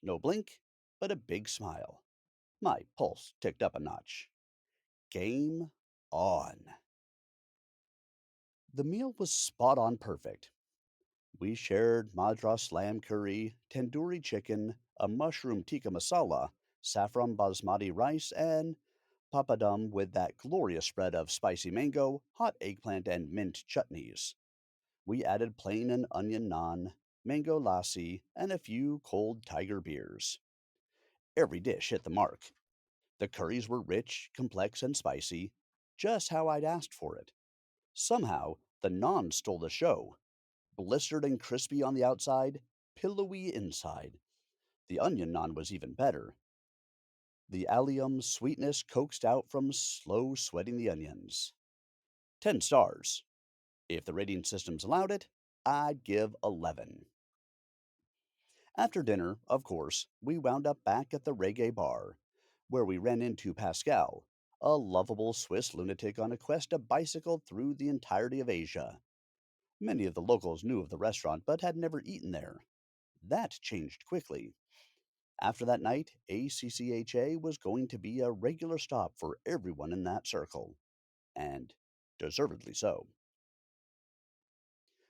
Speaker 1: No blink, but a big smile. My pulse ticked up a notch. Game on. The meal was spot on perfect. We shared madras lamb curry, tandoori chicken, a mushroom tikka masala, saffron basmati rice, and papadum with that glorious spread of spicy mango, hot eggplant, and mint chutneys. We added plain and onion naan, mango lassi, and a few cold tiger beers. Every dish hit the mark. The curries were rich, complex, and spicy, just how I'd asked for it. Somehow, the naan stole the show. Blistered and crispy on the outside, pillowy inside. The onion naan was even better. The allium sweetness coaxed out from slow sweating the onions. 10 stars. If the rating systems allowed it, I'd give 11. After dinner, of course, we wound up back at the reggae bar, where we ran into Pascal, a lovable Swiss lunatic on a quest to bicycle through the entirety of Asia. Many of the locals knew of the restaurant but had never eaten there. That changed quickly. After that night, ACCHA was going to be a regular stop for everyone in that circle. And deservedly so.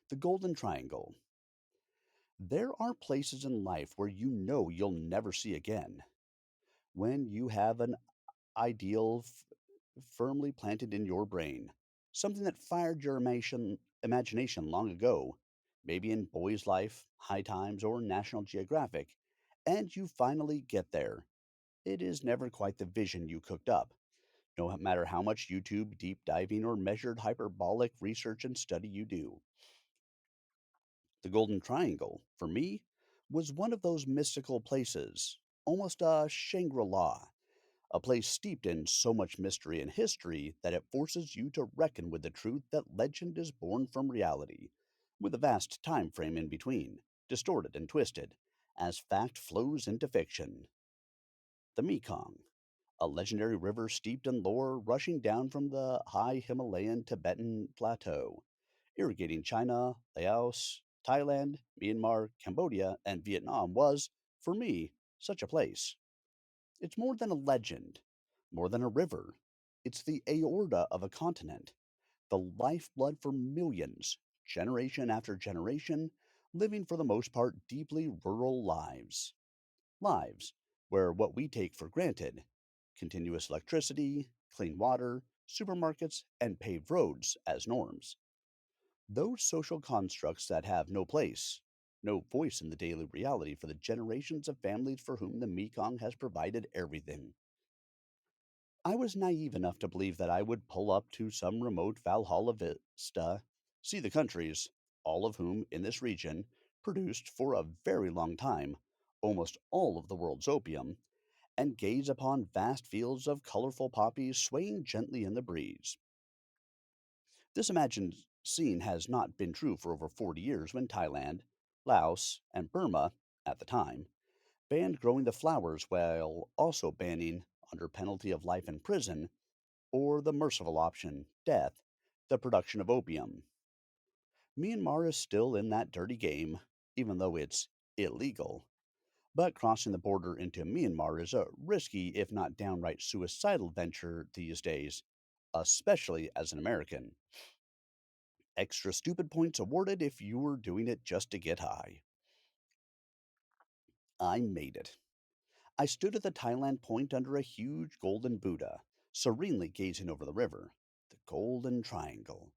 Speaker 1: The Golden Triangle. There are places in life where you know you'll never see again. When you have an ideal firmly planted in your brain, something that fired your imagination long ago, maybe in Boy's Life, High Times, or National Geographic, and you finally get there. It is never quite the vision you cooked up, no matter how much YouTube deep diving or measured hyperbolic research and study you do. The Golden Triangle, for me, was one of those mystical places, almost a Shangri La, a place steeped in so much mystery and history that it forces you to reckon with the truth that legend is born from reality, with a vast time frame in between, distorted and twisted, as fact flows into fiction. The Mekong, a legendary river steeped in lore rushing down from the high Himalayan Tibetan plateau, irrigating China, Laos, Thailand, Myanmar, Cambodia, and Vietnam, was, for me, such a place. It's more than a legend, more than a river. It's the aorta of a continent, the lifeblood for millions, generation after generation, living for the most part deeply rural lives. Lives where what we take for granted, continuous electricity, clean water, supermarkets, and paved roads as norms, those social constructs that have no place, no voice in the daily reality for the generations of families for whom the Mekong has provided everything. I was naive enough to believe that I would pull up to some remote Valhalla vista, see the countries, all of whom in this region produced for a very long time almost all of the world's opium, and gaze upon vast fields of colorful poppies swaying gently in the breeze. This imagined scene has not been true for over 40 years when Thailand, Laos, and Burma, at the time, banned growing the flowers while also banning, under penalty of life in prison, or the merciful option, death, the production of opium. Myanmar is still in that dirty game, even though it's illegal. But crossing the border into Myanmar is a risky, if not downright suicidal venture these days, especially as an American. Extra stupid points awarded if you were doing it just to get high. I made it. I stood at the Thailand point under a huge golden Buddha, serenely gazing over the river, the Golden Triangle.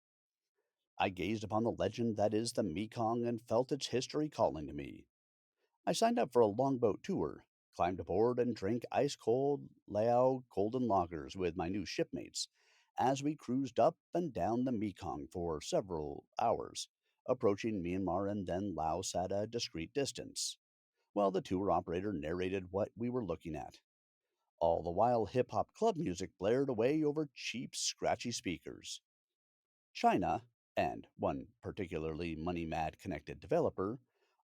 Speaker 1: I gazed upon the legend that is the Mekong and felt its history calling to me. I signed up for a longboat tour, climbed aboard, and drank ice cold Lao golden lagers with my new shipmates as we cruised up and down the Mekong for several hours, approaching Myanmar and then Laos at a discreet distance, while the tour operator narrated what we were looking at. All the while, hip hop club music blared away over cheap, scratchy speakers. China, and one particularly money mad connected developer,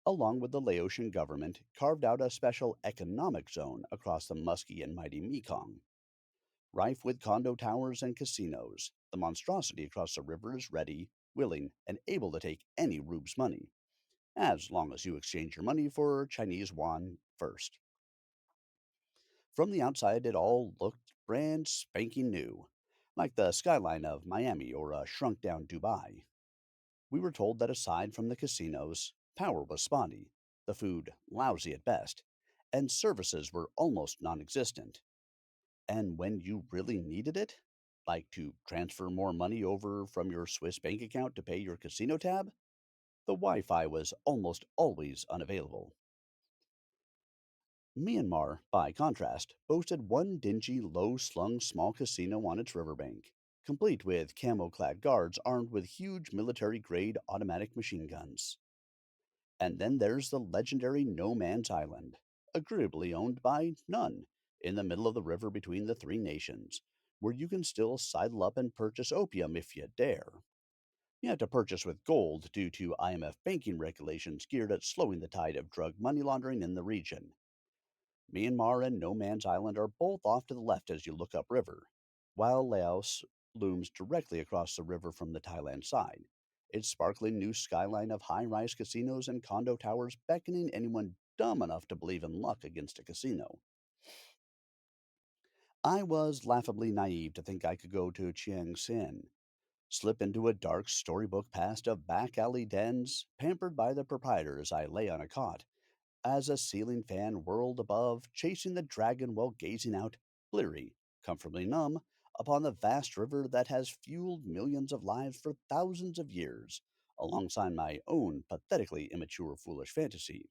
Speaker 1: along with the Laotian government, carved out a special economic zone across the musky and mighty Mekong. Rife with condo towers and casinos, the monstrosity across the river is ready, willing, and able to take any rube's money, as long as you exchange your money for Chinese yuan first. From the outside, it all looked brand spanking new, like the skyline of Miami or a shrunk down Dubai. We were told that aside from the casinos, power was spotty, the food lousy at best, and services were almost non existent. And when you really needed it, like to transfer more money over from your Swiss bank account to pay your casino tab, the Wi Fi was almost always unavailable. Myanmar, by contrast, boasted one dingy, low slung small casino on its riverbank, complete with camo clad guards armed with huge military grade automatic machine guns. And then there's the legendary No Man's Island, agreeably owned by none, in the middle of the river between the three nations, where you can still sidle up and purchase opium if you dare. You have to purchase with gold due to IMF banking regulations geared at slowing the tide of drug money laundering in the region. Myanmar and No Man's Island are both off to the left as you look upriver, while Laos looms directly across the river from the Thailand side, its sparkling new skyline of high rise casinos and condo towers beckoning anyone dumb enough to believe in luck against a casino. I was laughably naive to think I could go to Chiang, slip into a dark storybook past of back alley dens, pampered by the proprietor as I lay on a cot, as a ceiling fan whirled above, chasing the dragon while gazing out, bleary, comfortably numb, upon the vast river that has fueled millions of lives for thousands of years, alongside my own pathetically immature foolish fantasy.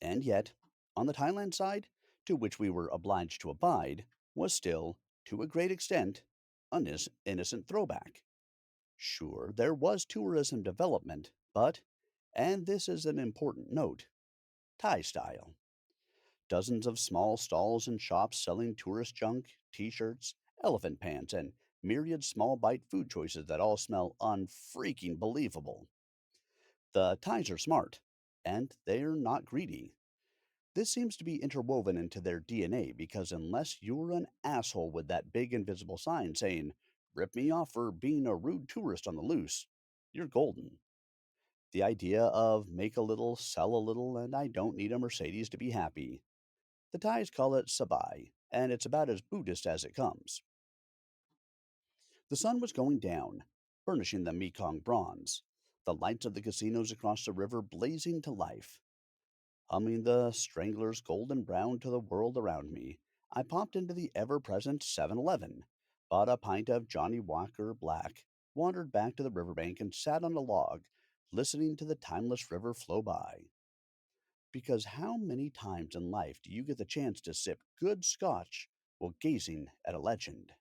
Speaker 1: And yet, on the Thailand side, to which we were obliged to abide, was still, to a great extent, an innocent throwback. Sure, there was tourism development, but, and this is an important note, Thai style. Dozens of small stalls and shops selling tourist junk, t shirts, elephant pants, and myriad small bite food choices that all smell unfreaking believable. The Thais are smart, and they're not greedy. This seems to be interwoven into their DNA because unless you're an asshole with that big invisible sign saying, rip me off for being a rude tourist on the loose, you're golden. The idea of make a little, sell a little, and I don't need a Mercedes to be happy. The Thais call it sabai, and it's about as Buddhist as it comes. The sun was going down, burnishing the Mekong bronze, the lights of the casinos across the river blazing to life. Humming the Strangler's Golden Brown to the world around me, I popped into the ever present 7-Eleven, bought a pint of Johnny Walker Black, wandered back to the riverbank, and sat on a log, listening to the timeless river flow by. Because how many times in life do you get the chance to sip good scotch while gazing at a legend?